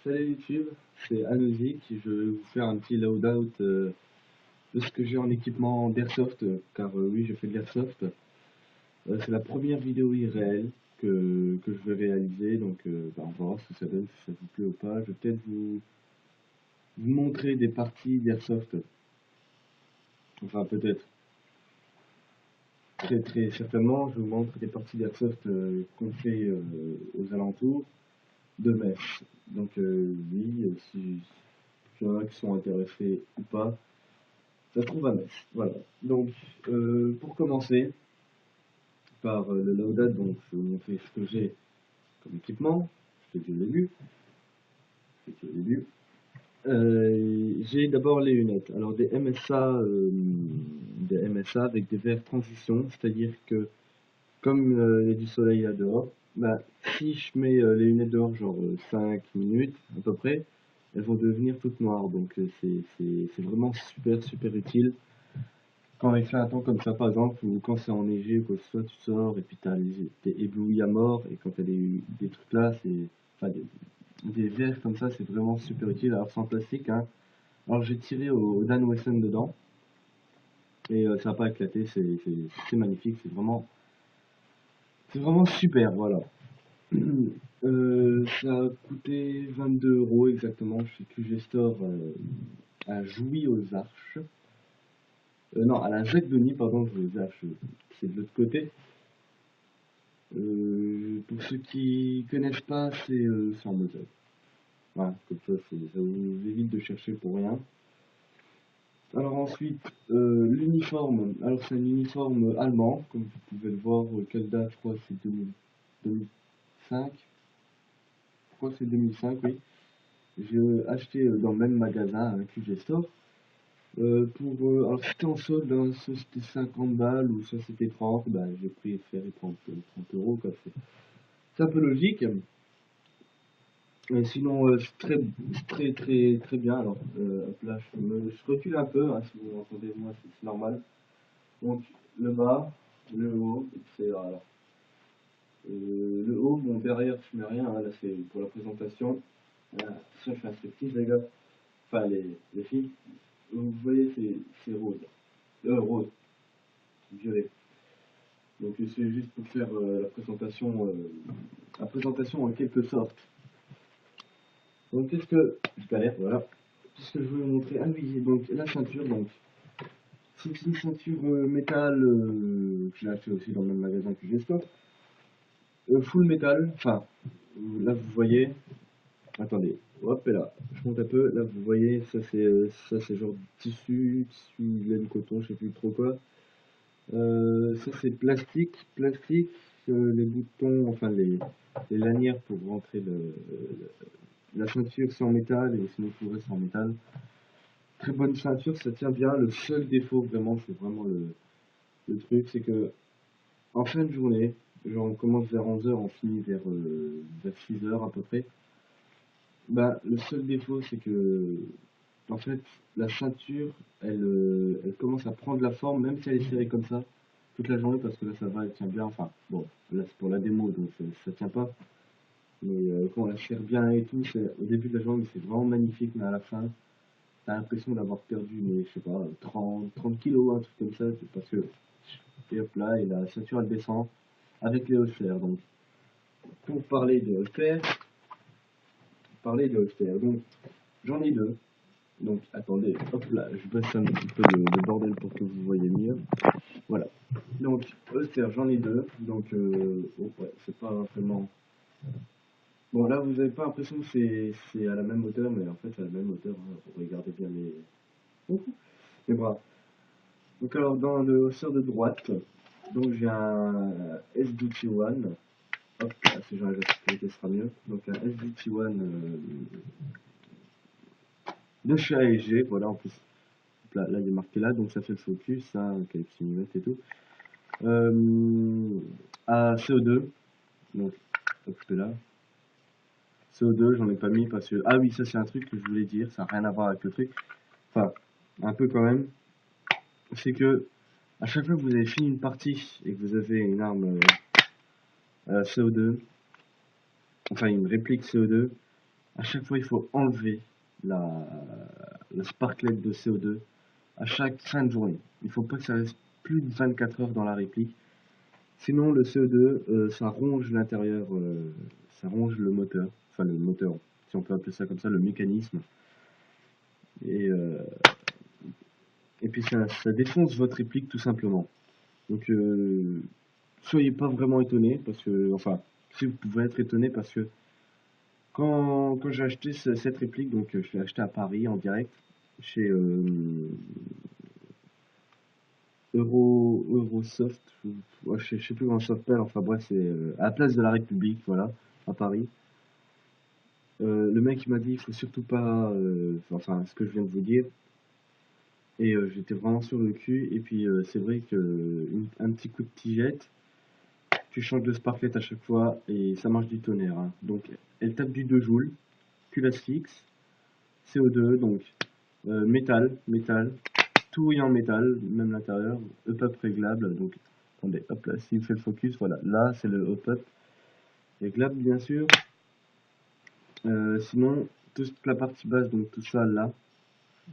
Salut YouTube, c'est Anozik. Je vais vous faire un petit loadout de ce que j'ai en équipement d'airsoft, car oui, je fais de l'airsoft. C'est la première vidéo IRL que je vais réaliser, donc on va voir ce que ça donne, si ça vous plaît ou pas. Je vais peut-être vous montrer des parties d'airsoft, enfin peut-être, très certainement, je vous montre des parties d'airsoft qu'on fait aux alentours de Metz. Donc oui, si il y en a qui sont intéressés ou pas. Ça se trouve à Metz. Voilà. Donc, pour commencer, par le loadout, donc je vais vous montrer ce que j'ai comme équipement. Je l'ai dit au début. J'ai d'abord les lunettes. Alors des MSA avec des verres transition, c'est-à-dire que comme il y a du soleil là dehors, bah, si je mets les lunettes dehors genre 5 minutes à peu près, elles vont devenir toutes noires. Donc c'est vraiment super utile. Quand il fait un temps comme ça, par exemple, ou quand c'est enneigé ou quoi que ce soit, tu sors et puis t'es ébloui à mort. Et quand t'as des trucs là, enfin, des verres comme ça, c'est vraiment super utile. Alors, c'est en plastique, hein. Alors, j'ai tiré au Dan Wesson dedans et ça n'a pas éclaté. C'est magnifique. C'est vraiment super. Voilà. Ça a coûté 22 € exactement chez QG Store à Jouy aux Arches. Non, à la Jacques Denis, pardon, je les Arches, c'est de l'autre côté. Pour ceux qui connaissent pas, c'est en Moselle. Voilà, comme ça vous évite de chercher pour rien. Alors ensuite, l'uniforme. Alors c'est un uniforme allemand, comme vous pouvez le voir. Quelle date? Je crois que c'est 2005. Je crois que c'est 2005, oui. J'ai acheté dans le même magasin, un QG Store. Alors c'était en solde, hein, soit c'était 50 balles ou soit c'était 30, bah, j'ai préféré 30 €, quoi. C'est un peu logique. Sinon, c'est très bien. Alors, hop là, je recule un peu, hein, si vous m'entendez, moi, c'est normal. Donc, le bas, le haut, c'est voilà. Le haut, bon, derrière, je mets rien, hein, là, c'est pour la présentation. Voilà, ça, je fais un striptease, les gars. Enfin, les filles. Vous voyez, c'est rose. Rose, violet. Donc, c'est juste pour faire la présentation en quelque sorte. Donc, qu'est-ce que je galère, voilà. Qu'est-ce que je voulais vous montrer? Ah oui, donc la ceinture, donc c'est une ceinture métal que j'ai acheté aussi dans le même magasin que j'ai stock. Full métal, enfin là vous voyez, attendez, hop et là, je monte un peu, là vous voyez, ça c'est genre tissu, laine, coton, je sais plus trop quoi. Ça c'est plastique, les boutons, enfin les lanières pour rentrer la ceinture c'est en métal et sinon tout le reste c'est en métal. Très bonne ceinture, ça tient bien. Le seul défaut, vraiment, c'est vraiment le truc, c'est que en fin de journée, genre on commence vers 11 h, on finit vers 6 h à peu près. Bah, le seul défaut, c'est que en fait, la ceinture, elle commence à prendre la forme, même si elle est serrée comme ça, toute la journée, parce que là, ça va, elle tient bien. Enfin, bon, là, c'est pour la démo, donc ça tient pas. Mais quand on la serre bien et tout, au début de la journée, c'est vraiment magnifique, mais à la fin, t'as l'impression d'avoir perdu, mais je sais pas, 30 kilos, un truc comme ça, parce que, et hop là, et la ceinture elle descend avec les holsters. Donc, pour parler de holsters, donc j'en ai deux. Donc, attendez, hop là, je baisse un petit peu le bordel pour que vous voyez mieux. Voilà. Donc, holsters, j'en ai deux. Donc, oh, ouais, c'est pas vraiment. Bon, là, vous avez pas l'impression que c'est à la même hauteur, mais en fait, c'est à la même hauteur. Hein. Regardez bien les bras. Donc alors dans le holster de droite, donc j'ai un SDT1, hop, là, si j'enlève la sécurité ce sera mieux. Donc un SDT1 de chez AEG, voilà en plus, là il est marqué là, donc ça fait le focus, ça, avec et tout. À CO2, donc hop là. CO2, j'en ai pas mis parce que. Ah oui, ça c'est un truc que je voulais dire, ça n'a rien à voir avec le truc. Enfin, un peu quand même. C'est que à chaque fois que vous avez fini une partie et que vous avez une arme CO2, enfin une réplique CO2, À chaque fois, il faut enlever la sparklet de CO2 à chaque fin de journée. Il ne faut pas que ça reste plus de 24 heures dans la réplique. Sinon, le CO2, ça ronge l'intérieur, ça ronge le moteur. Enfin, le moteur, si on peut appeler ça comme ça, le mécanisme. Et, euh, et puis, ça défonce votre réplique tout simplement. Donc, soyez pas vraiment étonné, parce que, enfin, si vous pouvez être étonné, parce que quand j'ai acheté cette réplique, donc je l'ai acheté à Paris en direct, chez Eurosoft, ouais, je sais plus comment ça s'appelle, enfin bref, c'est à la place de la République, voilà, à Paris. Le mec il m'a dit, il faut surtout pas, enfin ce que je viens de vous dire, et j'étais vraiment sur le cul, et puis c'est vrai que un petit coup de tigette, tu changes de sparklet à chaque fois, et ça marche du tonnerre, hein. Donc elle tape du 2 joules, culasse fixe, CO2, donc métal, tout est en métal, même l'intérieur, up réglable, donc attendez, hop là, s'il fait le focus, voilà, là c'est le up réglable bien sûr. Sinon, toute la partie basse, donc tout ça là,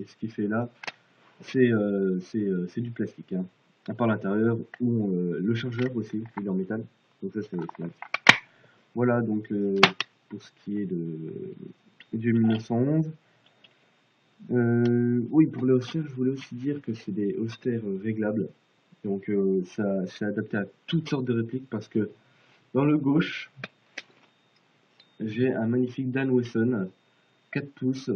et ce qu'il fait là, c'est du plastique, hein. À part l'intérieur, ou le chargeur aussi, il est en métal, donc ça c'est plastique. Voilà donc pour ce qui est du 1911. Oui, pour les austères, je voulais aussi dire que c'est des austères réglables. Donc ça c'est adapté à toutes sortes de répliques parce que dans le gauche, j'ai un magnifique Dan Wesson 4 pouces.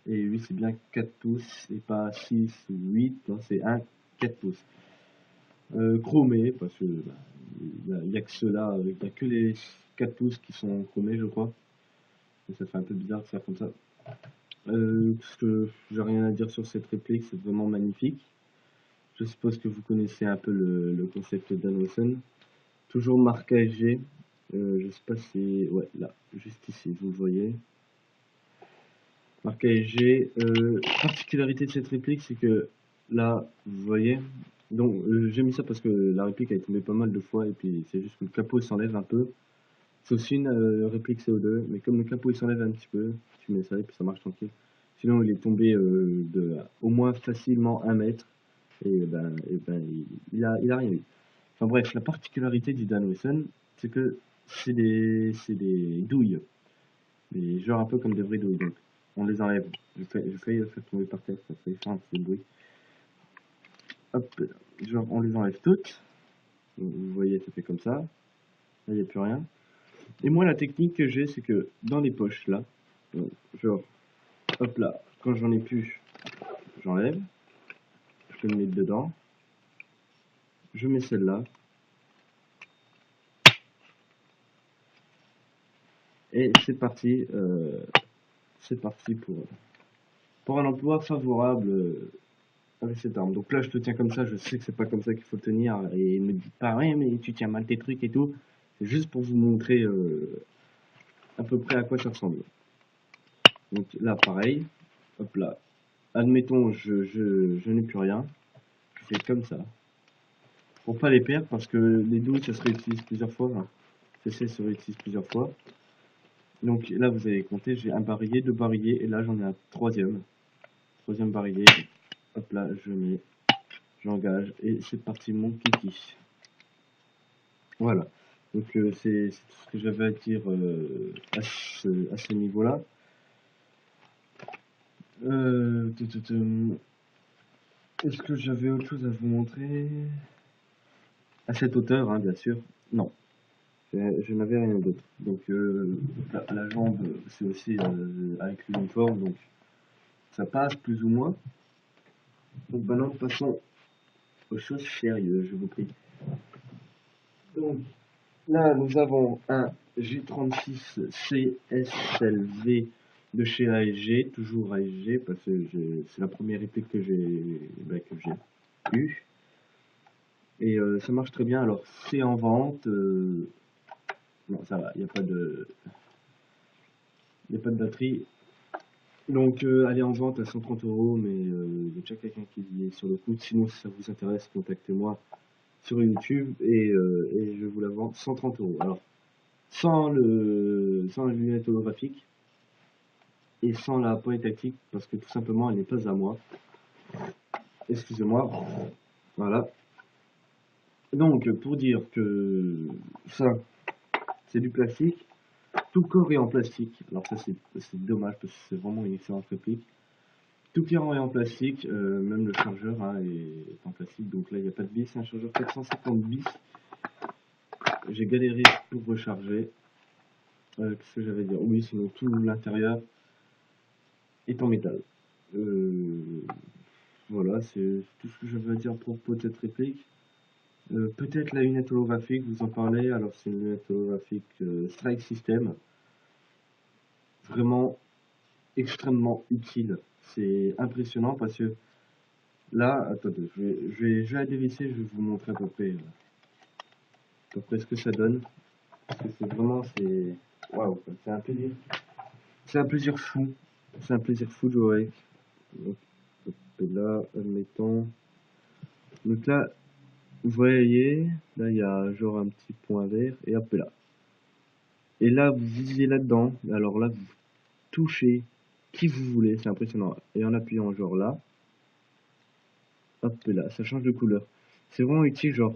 Et oui, c'est bien 4 pouces et pas 6 ou 8, hein, c'est un 4 pouces. Chromé, parce que bah, il n'y a que ceux-là, il n'y a que les 4 pouces qui sont chromés, je crois. Et ça fait un peu bizarre de faire comme ça. Parce que j'ai rien à dire sur cette réplique, c'est vraiment magnifique. Je suppose que vous connaissez un peu le concept de Dan Wesson. Toujours marquage G. Je sais pas si... Ouais, là, juste ici, vous le voyez. Marquage G. Particularité de cette réplique, c'est que là, vous voyez. Donc, j'ai mis ça parce que la réplique a été tombée pas mal de fois et puis c'est juste que le capot s'enlève un peu. C'est aussi une réplique CO2, mais comme le capot il s'enlève un petit peu, tu mets ça et puis ça marche tranquille. Sinon, il est tombé de au moins facilement 1 mètre et ben il a rien eu. Enfin bref, la particularité du Dan Wesson, c'est que c'est des douilles, genre un peu comme des vraies douilles. Donc on les enlève. Je failli le faire tomber par terre, ça fait faire un petit bruit. Hop, genre on les enlève toutes. Vous voyez, ça fait comme ça. Là, il n'y a plus rien. Et moi, la technique que j'ai, c'est que dans les poches là, genre, hop là, quand j'en ai plus, j'enlève. Je le mets dedans. Je mets celle-là. Et c'est parti pour un emploi favorable avec cette arme. Donc là, je te tiens comme ça, je sais que c'est pas comme ça qu'il faut le tenir, et ne me dites pas rien, mais tu tiens mal tes trucs et tout. C'est juste pour vous montrer à peu près à quoi ça ressemble. Donc là, pareil, hop là. Admettons, je n'ai plus rien. Je fais comme ça. Pour pas les perdre, parce que les douilles, ça se réutilise plusieurs fois. Hein. CC se réutilise plusieurs fois. Donc là, vous allez compter, j'ai un barillet, deux barillets, et là, j'en ai un troisième. Troisième barillet. Hop là, je mets, j'engage, et c'est parti, mon kiki. Voilà. Donc c'est tout ce que j'avais à dire à ce niveau-là. Est-ce que j'avais autre chose à vous montrer? À cette hauteur, hein, bien sûr. Non, je n'avais rien d'autre. Donc la jambe, c'est aussi avec l'uniforme, donc ça passe plus ou moins. Donc maintenant, passons aux choses sérieuses, je vous prie. Donc là, nous avons un J36 CSLV de chez ASG, toujours ASG, parce que c'est la première réplique que j'ai eue. Et ça marche très bien. Alors, c'est en vente. Non, ça va, il n'y a pas de batterie. Donc, elle est en vente à 130 €, mais il y a déjà quelqu'un qui est sur le coup. Sinon, si ça vous intéresse, contactez-moi sur YouTube et je vous la vends 130 €. Alors, sans la lunette holographique. et sans la poignée tactique parce que tout simplement elle n'est pas à moi. Excusez-moi. Voilà. Donc pour dire que ça c'est du plastique, tout corps est en plastique. Alors ça c'est dommage parce que c'est vraiment une excellente réplique. Tout corps est en plastique, même le chargeur hein, est en plastique. Donc là il n'y a pas de vis, c'est un chargeur 450 bis. J'ai galéré pour recharger. Qu'est-ce que j'avais à dire? Oui, sinon tout l'intérieur est en métal. Voilà, c'est tout ce que j'avais à dire pour cette réplique. Peut-être la lunette holographique, vous en parlez. Alors c'est une lunette holographique Strike System. Vraiment extrêmement utile. C'est impressionnant parce que là, attendez, je vais la dévisser, je vais vous montrer à peu près ce que ça donne. Parce que c'est vraiment, c'est waouh, c'est un plaisir. C'est un plaisir fou. C'est un plaisir fou de jouer avec. Donc, hop là, admettons. Donc là, vous voyez, là il y a genre un petit point vert et hop là. Et là, vous visez là-dedans. Alors là, vous touchez qui vous voulez, c'est impressionnant. Et en appuyant genre là, hop là, ça change de couleur. C'est vraiment utile, genre,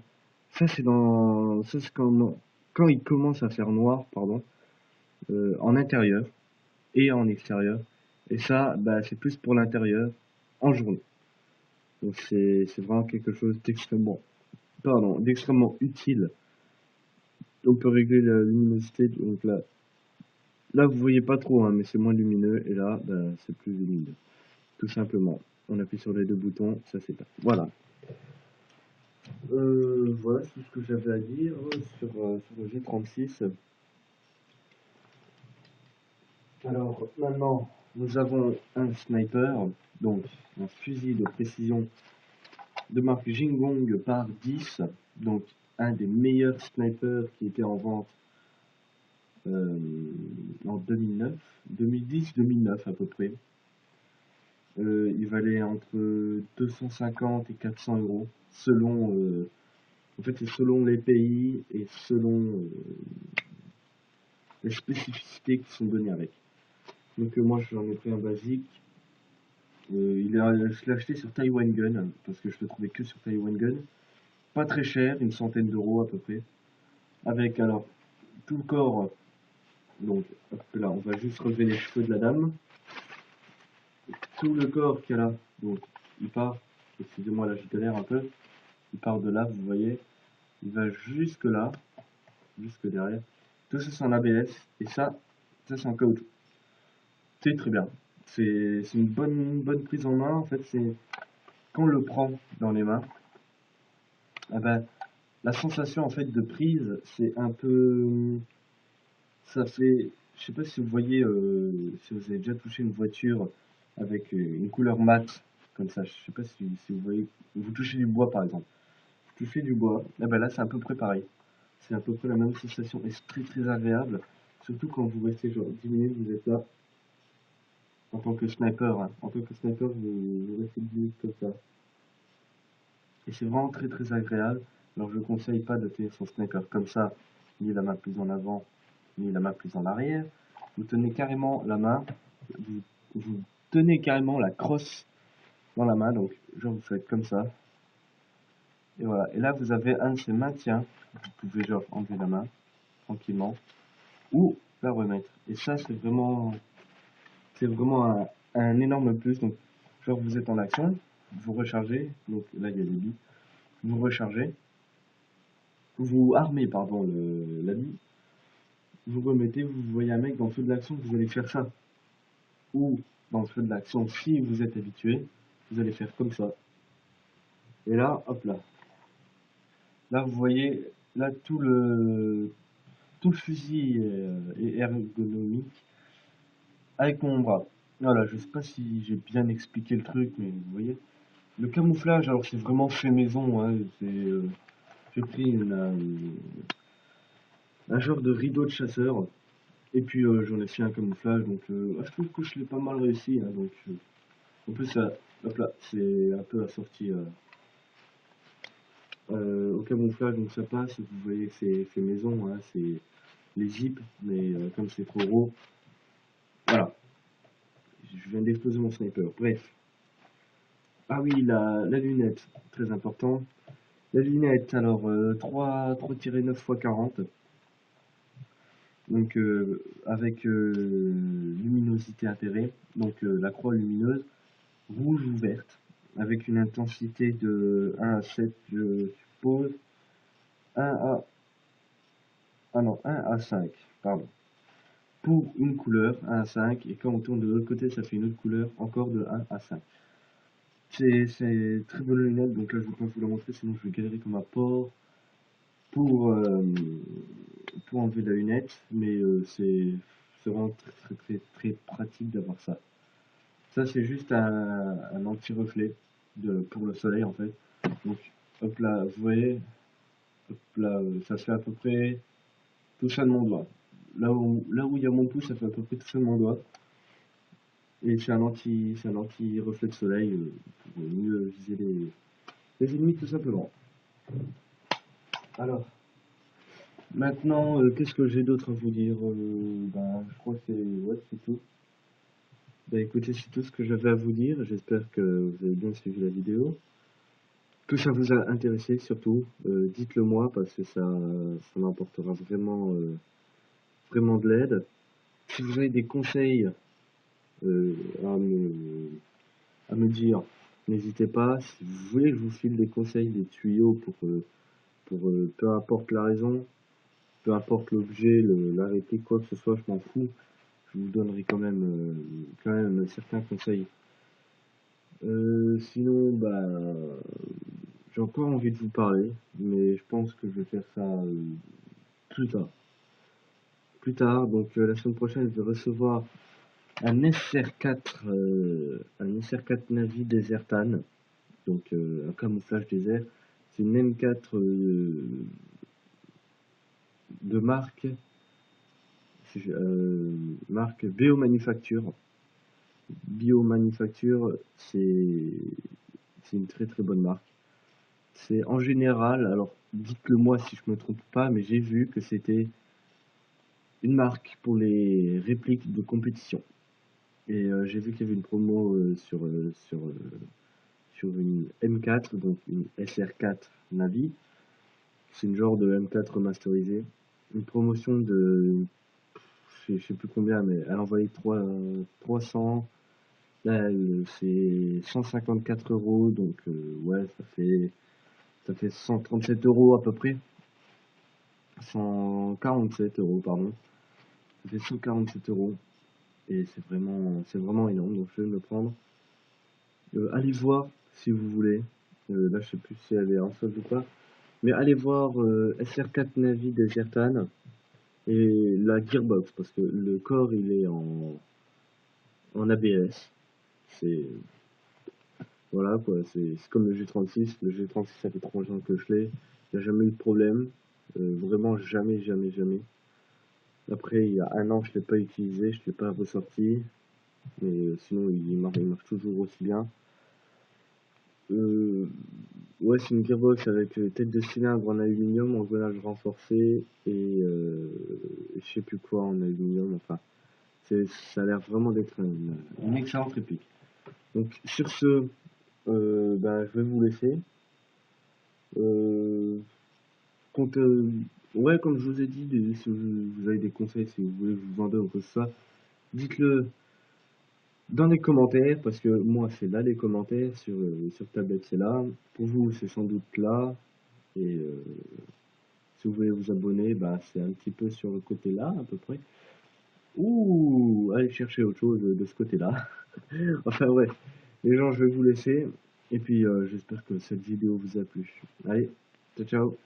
ça c'est dans, ça c'est quand il commence à faire noir, pardon, en intérieur et en extérieur. Et ça, bah, c'est plus pour l'intérieur en journée. Donc c'est vraiment quelque chose d'extrêmement utile. On peut régler la luminosité, donc là vous voyez pas trop, hein, mais c'est moins lumineux, et là, bah, c'est plus lumineux. Tout simplement. On appuie sur les deux boutons, ça s'éteint. Voilà. Voilà tout ce que j'avais à dire sur le G36. Alors maintenant, nous avons un sniper, donc un fusil de précision de marque Jingong par 10, donc un des meilleurs snipers qui était en vente en 2009, 2010-2009 à peu près. Il valait entre 250 et 400 euros selon en fait c'est selon les pays et selon les spécificités qui sont données avec. Donc moi j'en ai pris un basique. Je l'ai acheté sur Taiwan Gun parce que je le trouvais que sur Taiwan Gun. Pas très cher, une centaine d'euros à peu près. Avec alors tout le corps. Donc hop, là on va juste relever les cheveux de la dame. Tout le corps qu'il y a là, donc il part, excusez-moi là je galère un peu, il part de là, vous voyez, il va jusque là, jusque derrière. Tout ça c'est en ABS et ça c'est en caoutchouc. C'est très bien. C'est une bonne prise en main. En fait, c'est quand on le prend dans les mains, eh ben, la sensation en fait de prise, c'est un peu, ça fait, je sais pas si vous voyez, si vous avez déjà touché une voiture avec une couleur mate comme ça. Je sais pas si vous voyez, vous touchez du bois par exemple. Vous touchez du bois, eh ben là c'est à peu près pareil. C'est à peu près la même sensation et c'est très agréable. Surtout quand vous restez genre 10 minutes, vous êtes là en tant que sniper. Hein. En tant que sniper, vous restez 10 minutes comme ça. Et c'est vraiment très agréable. Alors je ne conseille pas de tenir son sniper comme ça, ni la main plus en avant, ni la main plus en arrière. Vous tenez carrément la main, vous tenez carrément la crosse dans la main, donc genre vous faites comme ça. Et voilà. Et là vous avez un de ces maintiens. Vous pouvez genre enlever la main tranquillement ou la remettre. Et ça c'est vraiment un énorme plus. Donc genre vous êtes en action, vous rechargez, donc là il y a des billes, vous rechargez, vous armez pardon l'habit, vous remettez, vous voyez un mec dans le feu de l'action, vous allez faire ça. Ou dans le feu de l'action, si vous êtes habitué, vous allez faire comme ça. Et là, hop là. Là vous voyez, là tout le fusil est ergonomique avec mon bras. Voilà, je sais pas si j'ai bien expliqué le truc, mais vous voyez. Le camouflage, alors c'est vraiment fait maison. Hein, j'ai pris un genre de rideau de chasseur. Et puis j'en ai fait un camouflage. Donc je trouve que je l'ai pas mal réussi. Hein, donc, en plus, hop là, c'est un peu assorti au camouflage. Donc ça passe. Vous voyez que c'est fait maison. Hein, c'est les zips. Mais comme c'est trop gros, voilà. viens d'exploser mon sniper. Bref. Ah oui, la lunette, très important. La lunette, alors 3-9 x 40. Donc avec luminosité atterrée, donc la croix lumineuse, rouge ou verte, avec une intensité de 1 à 7, je suppose, 1 à, ah non, 1 à 5, pardon, pour une couleur, 1 à 5, et quand on tourne de l'autre côté, ça fait une autre couleur, encore de 1 à 5. C'est très bonne lunette, donc là je ne vais pas vous la montrer, sinon je vais galérer comme un porc pour, enlever la lunette, mais c'est vraiment très pratique d'avoir ça. Ça c'est juste un anti-reflet pour le soleil en fait. Donc hop là, vous voyez, hop là, ça fait à peu près tout ça de mon doigt. Là où il y a mon pouce, ça fait à peu près tout ça de mon doigt. Et c'est un anti-reflet de soleil pour mieux viser les ennemis tout simplement. Alors, maintenant, qu'est-ce que j'ai d'autre à vous dire? Je crois que c'est tout. Bah écoutez, c'est tout ce que j'avais à vous dire. J'espère que vous avez bien suivi la vidéo. Que ça vous a intéressé surtout. Dites-le moi parce que ça m'apportera vraiment de l'aide. Si vous avez des conseils à me dire, n'hésitez pas. Si vous voulez que je vous file des conseils, des tuyaux pour peu importe la raison, peu importe l'objet, la réplique, quoi que ce soit, je m'en fous. Je vous donnerai quand même certains conseils. Sinon, j'ai encore envie de vous parler, mais je pense que je vais faire ça plus tard. Plus tard, donc la semaine prochaine, je vais recevoir un SR4, Navi Desertan, donc un camouflage désert. C'est une M4 de marque Biomanufacture. Biomanufacture, c'est une très bonne marque. C'est en général, alors dites-le moi si je me trompe pas, mais j'ai vu que c'était une marque pour les répliques de compétition. Et j'ai vu qu'il y avait une promo sur une M4, donc une SR4 Navi. C'est une genre de M4 remasterisée. Une promotion de, je sais plus combien, mais elle envoyait 300. Là, c'est 154 €, donc ouais, ça fait 137 € à peu près. 147 €, pardon. Ça fait 147 €. Et c'est vraiment énorme, donc je vais me le prendre. Allez voir si vous voulez. Là, je sais plus si elle est en solde ou pas. Mais allez voir SR4 Navi Desertan et la gearbox, parce que le corps il est en ABS. C'est Voilà quoi, c'est comme le G36. Le G36, ça fait 3 ans que je l'ai. Il n'y a jamais eu de problème. Vraiment jamais. Après, il y a 1 an, je ne l'ai pas utilisé, je ne l'ai pas ressorti. Mais sinon, il marche toujours aussi bien. Ouais, c'est une gearbox avec tête de cylindre en aluminium, engrenage renforcé et je sais plus quoi en aluminium. Enfin, ça a l'air vraiment d'être une excellente réplique. Donc, sur ce, je vais vous laisser. Ouais, comme je vous ai dit, si vous avez des conseils, si vous voulez que je vous en donne ou quoi que ce soit, dites-le dans les commentaires, parce que moi c'est là les commentaires, sur tablette c'est là, pour vous c'est sans doute là, et si vous voulez vous abonner, c'est un petit peu sur le côté là à peu près, ou allez chercher autre chose de ce côté là. Enfin ouais, les gens je vais vous laisser, et puis j'espère que cette vidéo vous a plu. Allez, ciao ciao.